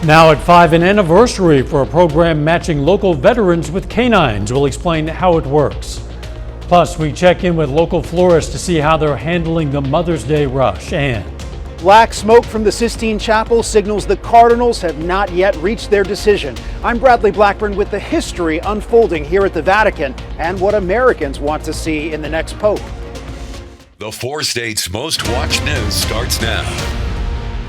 Now at 5, an anniversary for a program matching local veterans with canines. We'll explain how it works. Plus, we check in with local florists to see how they're handling the Mother's Day rush. And black smoke from the Sistine Chapel signals the Cardinals have not yet reached their decision. I'm Bradley Blackburn with the history unfolding here at the Vatican and what Americans want to see in the next pope. The 4 states' most watched news starts now.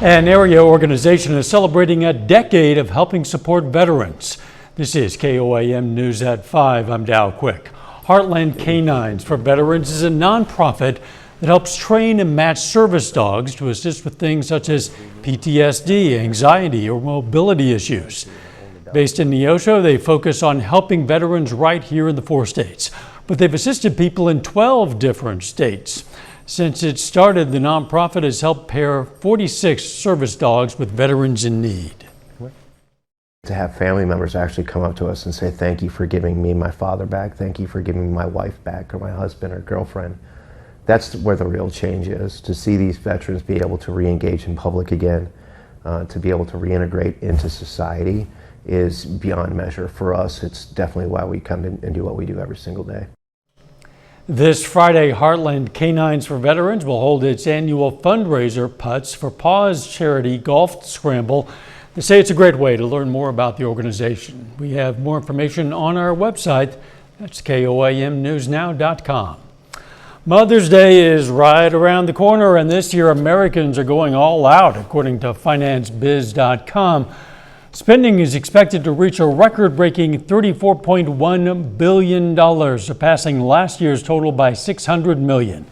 an area organization is celebrating a decade of helping support veterans. This is KOAM News at 5. I'm Dow Quick. Heartland Canines for Veterans is a nonprofit that helps train and match service dogs to assist with things such as PTSD, anxiety, or mobility issues. Based in Neosho, they focus on helping veterans right here in the 4 states, but they've assisted people in 12 different states. Since it started, the nonprofit has helped pair 46 service dogs with veterans in need. To have family members actually come up to us and say, thank you for giving me my father back, thank you for giving me my wife back, or my husband or girlfriend. That's where the real change is, to see these veterans be able to re-engage in public again, to be able to reintegrate into society is beyond measure. For us, it's definitely why we come in and do what we do every single day. This Friday, Heartland Canines for Veterans will hold its annual fundraiser Putts for Paws charity golf scramble. They say it's a great way to learn more about the organization. We have more information on our website. That's KOAMnewsnow.com. Mother's Day is right around the corner, and this year Americans are going all out, according to FinanceBiz.com. Spending is expected to reach a record-breaking $34.1 billion, surpassing last year's total by $600 million.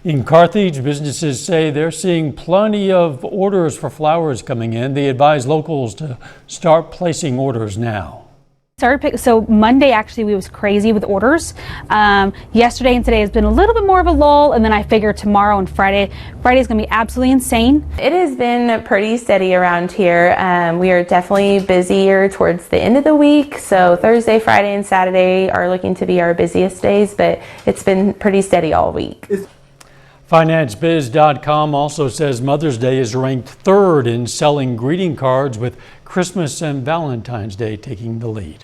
In Carthage, businesses say they're seeing plenty of orders for flowers coming in. They advise locals to start placing orders now. So Monday actually was crazy with orders. Yesterday and today has been a little bit more of a lull, and then I figure tomorrow and Friday is going to be absolutely insane. It has been pretty steady around here. We are definitely busier towards the end of the week, so Thursday, Friday, and Saturday are looking to be our busiest days, but it's been pretty steady all week. FinanceBiz.com also says Mother's Day is ranked 3rd in selling greeting cards, with Christmas and Valentine's Day taking the lead.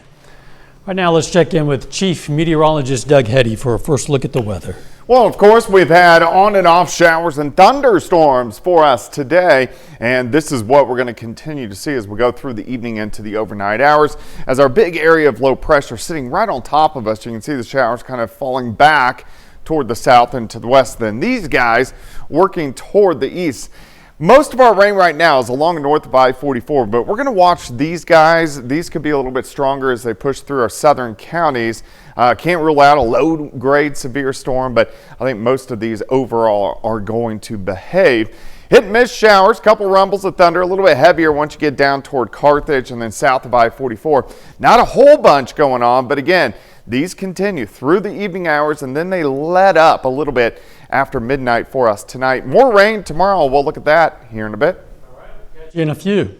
Right now, let's check in with Chief Meteorologist Doug Heddy for a first look at the weather. Well, of course, we've had on and off showers and thunderstorms for us today, and this is what we're going to continue to see as we go through the evening into the overnight hours. As our big area of low pressure sitting right on top of us, you can see the showers kind of falling back toward the south and to the west. Then these guys working toward the east. Most of our rain right now is along north of I-44, but we're going to watch these guys. These could be a little bit stronger as they push through our southern counties. Can't rule out a low-grade severe storm, but I think most of these overall are going to behave. Hit and miss showers, couple rumbles of thunder, a little bit heavier once you get down toward Carthage and then south of I-44. Not a whole bunch going on, but again, these continue through the evening hours, and then they let up a little bit after midnight for us tonight. More rain tomorrow. We'll look at that here in a bit. All right, we'll catch you in a few.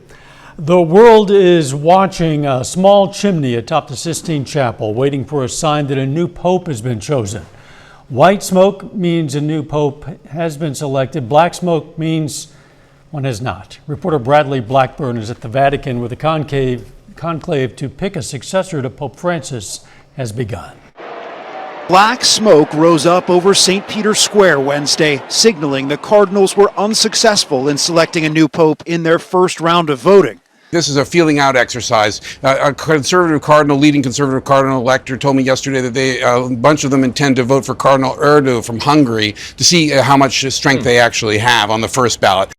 The world is watching a small chimney atop the Sistine Chapel, waiting for a sign that a new pope has been chosen. White smoke means a new pope has been selected. Black smoke means one has not. Reporter Bradley Blackburn is at the Vatican where the conclave to pick a successor to Pope Francis has begun. Black smoke rose up over St. Peter's Square Wednesday, signaling the Cardinals were unsuccessful in selecting a new pope in their first round of voting. This is a feeling out exercise. A leading conservative cardinal elector told me yesterday that a bunch of them intend to vote for Cardinal Erdo from Hungary to see how much strength they actually have on the first ballot.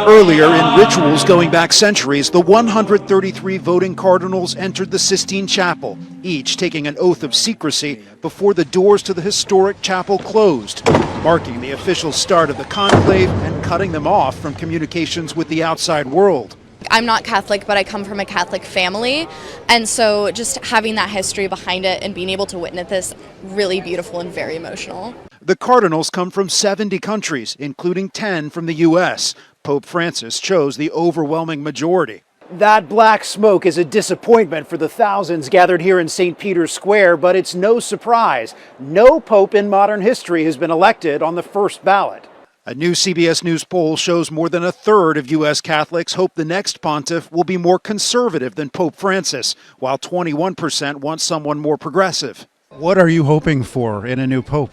Earlier, in rituals going back centuries, the 133 voting cardinals entered the Sistine Chapel, each taking an oath of secrecy before the doors to the historic chapel closed, marking the official start of the conclave and cutting them off from communications with the outside world. I'm not Catholic, but I come from a Catholic family, and so just having that history behind it and being able to witness this, really beautiful and very emotional. The cardinals come from 70 countries, including 10 from the U.S. Pope Francis chose the overwhelming majority. That black smoke is a disappointment for the thousands gathered here in St. Peter's Square, but it's no surprise. No pope in modern history has been elected on the first ballot. A new CBS News poll shows more than a third of U.S. Catholics hope the next pontiff will be more conservative than Pope Francis, while 21% want someone more progressive. What are you hoping for in a new pope?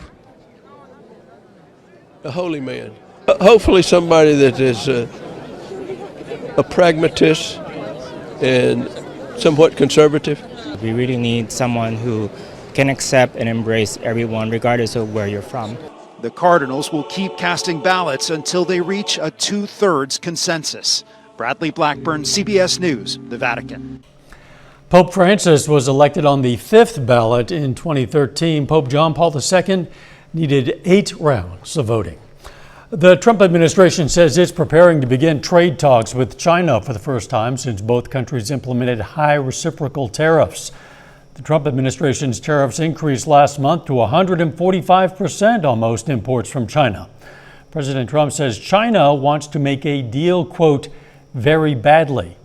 A holy man. Hopefully somebody that is a pragmatist and somewhat conservative. We really need someone who can accept and embrace everyone regardless of where you're from. The Cardinals will keep casting ballots until they reach a 2/3 consensus. Bradley Blackburn, CBS News, the Vatican. Pope Francis was elected on the 5th ballot in 2013. Pope John Paul II needed 8 rounds of voting. The Trump administration says it's preparing to begin trade talks with China for the first time since both countries implemented high reciprocal tariffs. The Trump administration's tariffs increased last month to 145% on most imports from China. President Trump says China wants to make a deal, quote, very badly.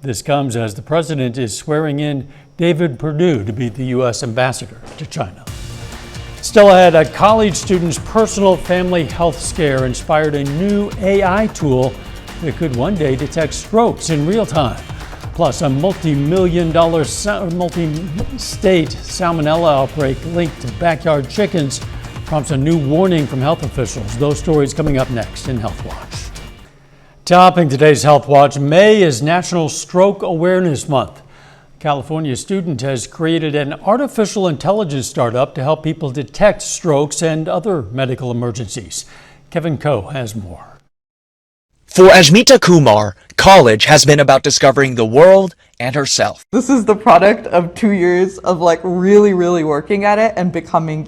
This comes as the president is swearing in David Perdue to be the U.S. ambassador to China. Still ahead, a college student's personal family health scare inspired a new AI tool that could one day detect strokes in real time. Plus, a multi-million-dollar multi-state salmonella outbreak linked to backyard chickens prompts a new warning from health officials. Those stories coming up next in Health Watch. Topping today's Health Watch, May is National Stroke Awareness Month. A California student has created an artificial intelligence startup to help people detect strokes and other medical emergencies. Kevin Coe has more. For Ajmita Kumar, college has been about discovering the world and herself. This is the product of 2 years of really working at it and becoming,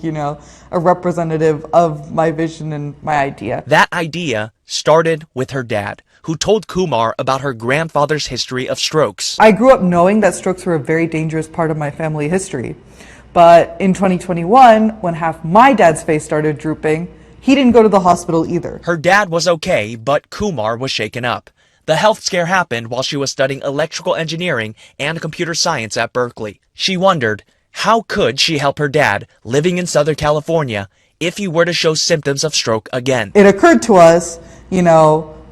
a representative of my vision and my idea. That idea started with her dad, who told Kumar about her grandfather's history of strokes. I grew up knowing that strokes were a very dangerous part of my family history. But in 2021, when half my dad's face started drooping, he didn't go to the hospital either. Her dad was okay, but Kumar was shaken up. The health scare happened while she was studying electrical engineering and computer science at Berkeley. She wondered, how could she help her dad, living in Southern California, if he were to show symptoms of stroke again? It occurred to us,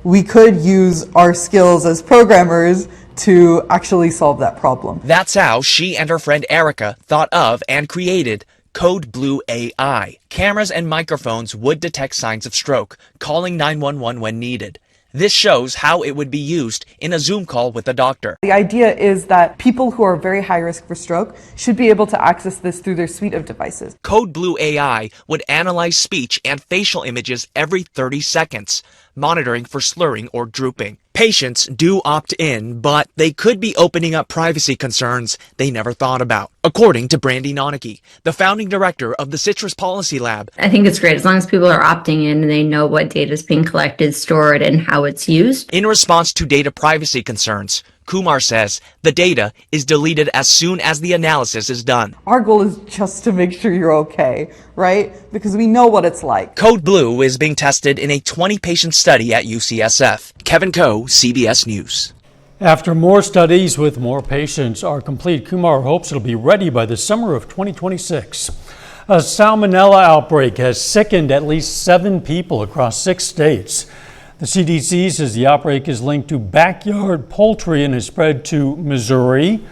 we could use our skills as programmers to actually solve that problem. That's how she and her friend Erica thought of and created Code Blue AI. Cameras and microphones would detect signs of stroke, calling 911 when needed. This shows how it would be used in a Zoom call with a doctor. The idea is that people who are very high risk for stroke should be able to access this through their suite of devices. Code Blue AI would analyze speech and facial images every 30 seconds, monitoring for slurring or drooping. Patients do opt in, but they could be opening up privacy concerns they never thought about, according to Brandy Noneke, the founding director of the Citrus Policy Lab. I think it's great as long as people are opting in and they know what data is being collected, stored, and how it's used. In response to data privacy concerns, Kumar says the data is deleted as soon as the analysis is done. Our goal is just to make sure you're okay, right? Because we know what it's like. Code Blue is being tested in a 20-patient study at UCSF. Kevin Coe, CBS News. After more studies with more patients are complete, Kumar hopes it'll be ready by the summer of 2026. A salmonella outbreak has sickened at least 7 people across 6 states. The CDC says the outbreak is linked to backyard poultry and has spread to Missouri,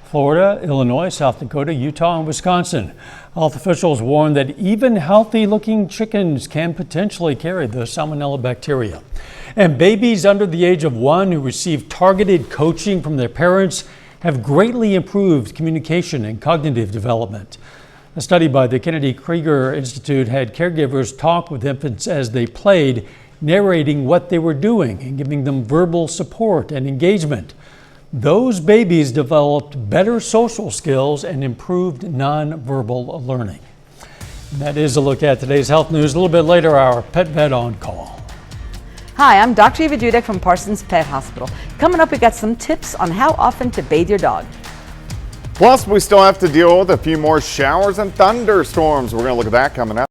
Florida, Illinois, South Dakota, Utah, and Wisconsin. Health officials warn that even healthy-looking chickens can potentially carry the salmonella bacteria. And babies under the age of 1 who receive targeted coaching from their parents have greatly improved communication and cognitive development. A study by the Kennedy Krieger Institute had caregivers talk with infants as they played, narrating what they were doing and giving them verbal support and engagement. Those babies developed better social skills and improved nonverbal learning. And that is a look at today's health news. A little bit later, our Pet Vet on Call. Hi, I'm Dr. Eva Dudek from Parsons Pet Hospital. Coming up, we got some tips on how often to bathe your dog. Plus, we still have to deal with a few more showers and thunderstorms. We're going to look at that coming up.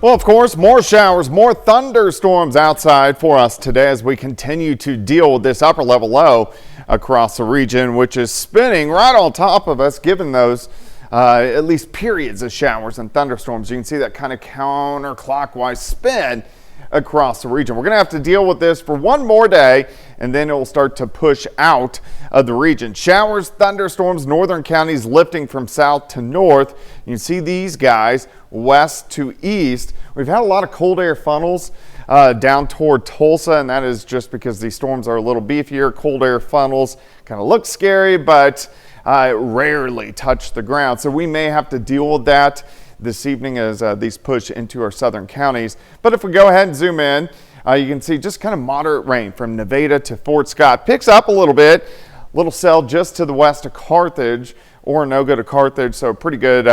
Well, of course, more showers, more thunderstorms outside for us today as we continue to deal with this upper level low across the region, which is spinning right on top of us, giving those at least periods of showers and thunderstorms. You can see that kind of counterclockwise spin across the region. We're going to have to deal with this for one more day, and then it will start to push out of the region. Showers, thunderstorms, northern counties lifting from south to north. You can see these guys west to east. We've had a lot of cold air funnels down toward Tulsa, and that is just because these storms are a little beefier. Cold air funnels kind of look scary, but rarely touch the ground. So we may have to deal with that this evening as these push into our southern counties. But if we go ahead and zoom in, you can see just kind of moderate rain from Nevada to Fort Scott. Picks up a little bit. Little cell just to the west of Carthage, Oronogo to Carthage. So pretty good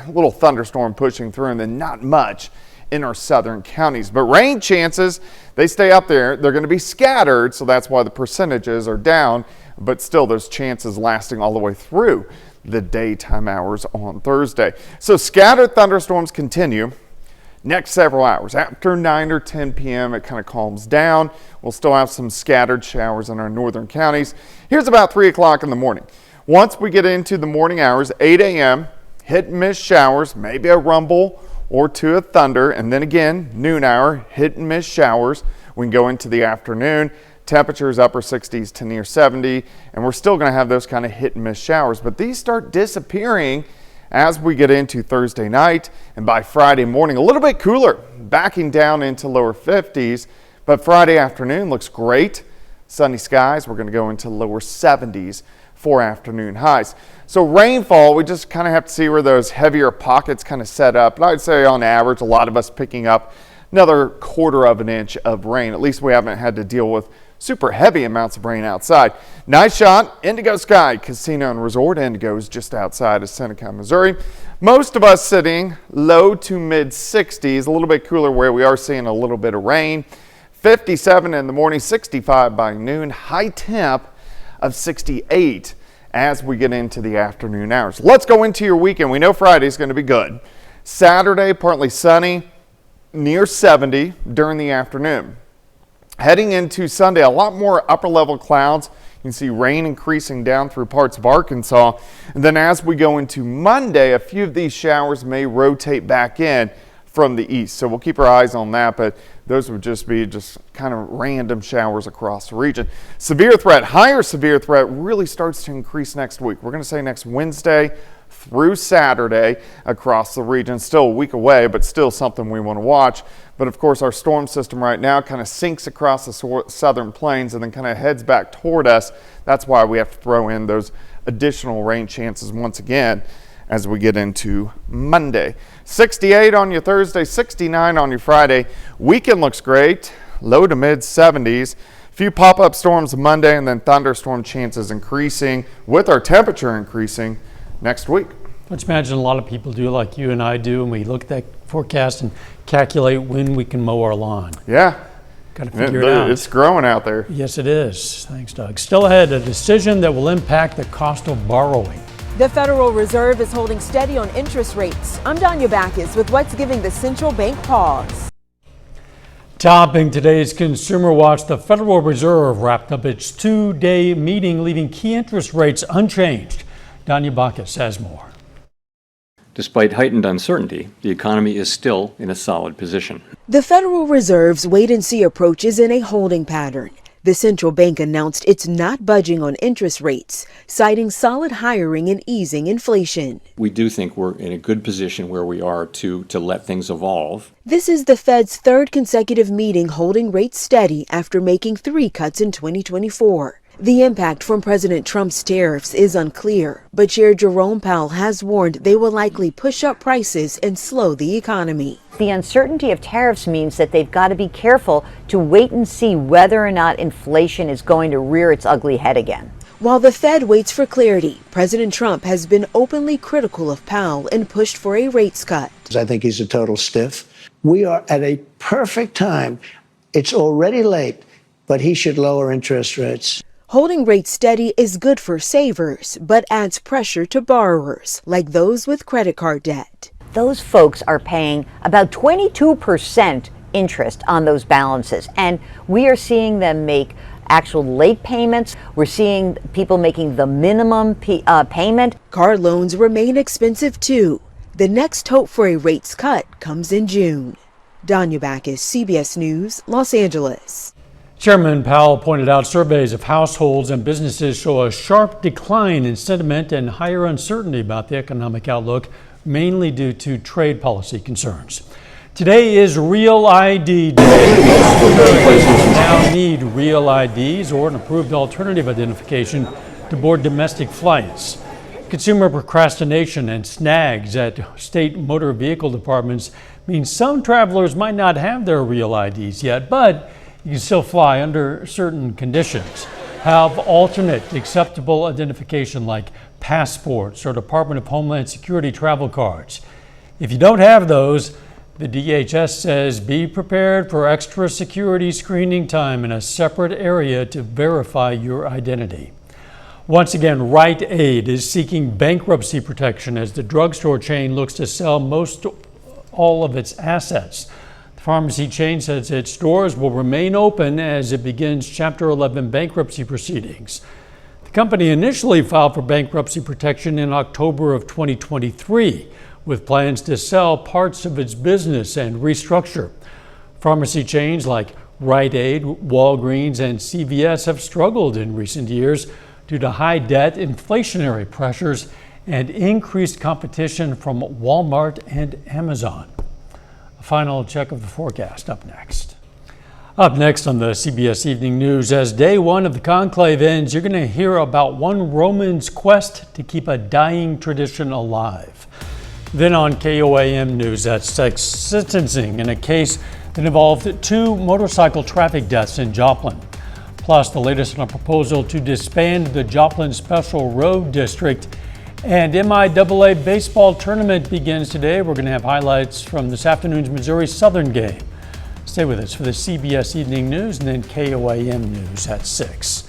little thunderstorm pushing through, and then not much in our southern counties. But rain chances, they stay up there. They're going to be scattered, so that's why the percentages are down. But still, those chances lasting all the way through the daytime hours on Thursday. So scattered thunderstorms continue next several hours. After 9 or 10 p.m. it kind of calms down. We'll still have some scattered showers in our northern counties. Here's about 3 o'clock in the morning. Once we get into the morning hours, 8 a.m., hit and miss showers, maybe a rumble or two of thunder, and then again, noon hour, hit and miss showers. We can go into the afternoon. Temperatures upper 60s to near 70, and we're still going to have those kind of hit and miss showers, but these start disappearing as we get into Thursday night, and by Friday morning a little bit cooler, backing down into lower 50s, but Friday afternoon looks great. Sunny skies, we're going to go into lower 70s for afternoon highs. So rainfall, we just kind of have to see where those heavier pockets kind of set up, and I'd say on average a lot of us picking up another 1/4 of an inch of rain. At least we haven't had to deal with super heavy amounts of rain outside. Nice shot, Indigo Sky Casino and Resort. Indigo is just outside of Seneca, Missouri. Most of us sitting low to mid 60s, a little bit cooler where we are seeing a little bit of rain. 57 in the morning, 65 by noon, high temp of 68 as we get into the afternoon hours. Let's go into your weekend. We know Friday is going to be good. Saturday, partly sunny, near 70 during the afternoon. Heading into Sunday, a lot more upper level clouds. You can see rain increasing down through parts of Arkansas. And then as we go into Monday, a few of these showers may rotate back in from the east. So we'll keep our eyes on that, but those would just be kind of random showers across the region. Severe threat, higher severe threat really starts to increase next week. We're going to say next Wednesday through Saturday across the region. Still a week away, but still something we want to watch. But of course, our storm system right now kind of sinks across the southern plains and then kind of heads back toward us. That's why we have to throw in those additional rain chances once again as we get into Monday. 68 on your Thursday, 69 on your Friday. Weekend looks great, low to mid 70s. Few pop-up storms Monday, and then thunderstorm chances increasing with our temperature increasing next week. Let's imagine a lot of people do like you and I do, and we look at that forecast and calculate when we can mow our lawn. Yeah. Got to figure it out. It's growing out there. Yes, it is. Thanks, Doug. Still ahead, a decision that will impact the cost of borrowing. The Federal Reserve is holding steady on interest rates. I'm Danya Backus with what's giving the central bank pause. Topping today's Consumer Watch, the Federal Reserve wrapped up its 2-day meeting, leaving key interest rates unchanged. Danya Backus has more. Despite heightened uncertainty, the economy is still in a solid position. The Federal Reserve's wait-and-see approach is in a holding pattern. The central bank announced it's not budging on interest rates, citing solid hiring and easing inflation. We do think we're in a good position where we are to let things evolve. This is the Fed's third consecutive meeting holding rates steady after making 3 cuts in 2024. The impact from President Trump's tariffs is unclear, but Chair Jerome Powell has warned they will likely push up prices and slow the economy. The uncertainty of tariffs means that they've got to be careful to wait and see whether or not inflation is going to rear its ugly head again. While the Fed waits for clarity, President Trump has been openly critical of Powell and pushed for a rates cut. I think he's a total stiff. We are at a perfect time. It's already late, but he should lower interest rates. Holding rates steady is good for savers, but adds pressure to borrowers, like those with credit card debt. Those folks are paying about 22% interest on those balances, and we are seeing them make actual late payments. We're seeing people making the minimum payment. Car loans remain expensive too. The next hope for a rates cut comes in June. Danya Backus, CBS News, Los Angeles. Chairman Powell pointed out surveys of households and businesses show a sharp decline in sentiment and higher uncertainty about the economic outlook, mainly due to trade policy concerns. Today is Real ID Day. Americans now need real IDs or an approved alternative identification to board domestic flights. Consumer procrastination and snags at state motor vehicle departments mean some travelers might not have their real IDs yet, but you can still fly under certain conditions. Have alternate acceptable identification like passports or Department of Homeland Security travel cards. If you don't have those, the DHS says be prepared for extra security screening time in a separate area to verify your identity. Once again, Rite Aid is seeking bankruptcy protection as the drugstore chain looks to sell most all of its assets. The pharmacy chain says its stores will remain open as it begins Chapter 11 bankruptcy proceedings. The company initially filed for bankruptcy protection in October of 2023, with plans to sell parts of its business and restructure. Pharmacy chains like Rite Aid, Walgreens, and CVS have struggled in recent years due to high debt, inflationary pressures, and increased competition from Walmart and Amazon. A final check of the forecast up next. Up next on the CBS Evening News, as day one of the conclave ends, you're going to hear about one Roman's quest to keep a dying tradition alive. Then on KOAM News, that's sentencing in a case that involved 2 motorcycle traffic deaths in Joplin. Plus, the latest on a proposal to disband the Joplin Special Road District. And MIAA baseball tournament begins today. We're going to have highlights from this afternoon's Missouri Southern game. Stay with us for the CBS Evening News and then KOAM News at 6.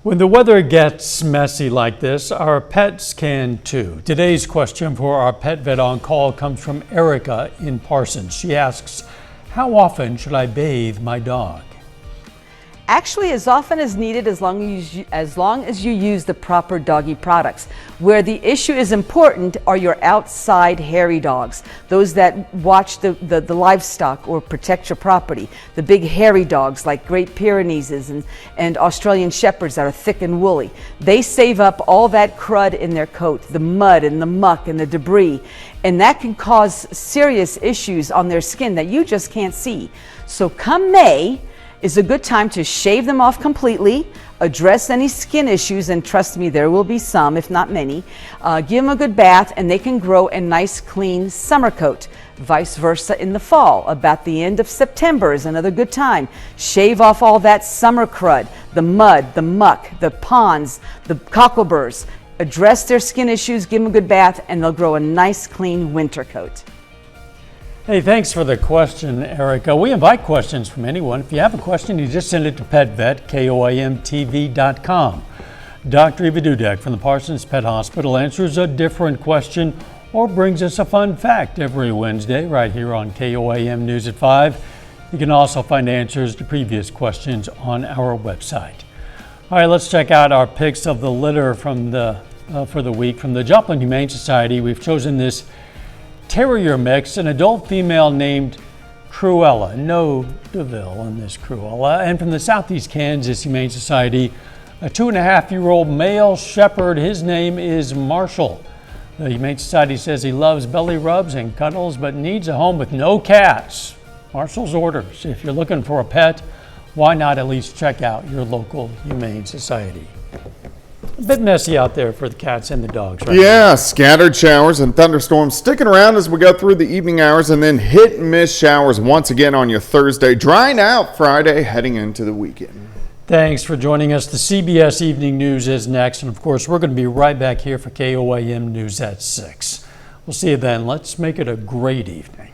When the weather gets messy like this, our pets can too. Today's question for our Pet Vet on Call comes from Erica in Parsons. She asks, how often should I bathe my dog? Actually, as often as needed, as long as you use the proper doggy products. Where the issue is important are your outside hairy dogs, those that watch the livestock or protect your property. The big hairy dogs like Great Pyrenees and Australian Shepherds that are thick and woolly. They save up all that crud in their coat, the mud and the muck and the debris, and that can cause serious issues on their skin that you just can't see. So come May, is a good time to shave them off completely, address any skin issues, and trust me, there will be some, if not many. Give them a good bath, and they can grow a nice, clean summer coat. Vice versa in the fall. About the end of September is another good time. Shave off all that summer crud, the mud, the muck, the ponds, the cockleburrs. Address their skin issues, give them a good bath, and they'll grow a nice, clean winter coat. Hey, thanks for the question, Erica. We invite questions from anyone. If you have a question, you just send it to PetVet, KOAMTV.com. Dr. Eva Dudek from the Parsons Pet Hospital answers a different question or brings us a fun fact every Wednesday right here on KOAM News at 5. You can also find answers to previous questions on our website. All right, let's check out our picks of the litter from for the week from the Joplin Humane Society. We've chosen this terrier mix, an adult female named Cruella, no DeVille in this Cruella, and from the Southeast Kansas Humane Society, a 2.5-year-old male shepherd. His name is Marshall. The Humane Society says he loves belly rubs and cuddles, but needs a home with no cats. Marshall's orders. If you're looking for a pet, why not at least check out your local Humane Society? A bit messy out there for the cats and the dogs, right? Yeah, scattered showers and thunderstorms sticking around as we go through the evening hours, and then hit and miss showers once again on your Thursday, drying out Friday, heading into the weekend. Thanks for joining us. The CBS Evening News is next, and of course, we're going to be right back here for KOAM News at 6. We'll see you then. Let's make it a great evening.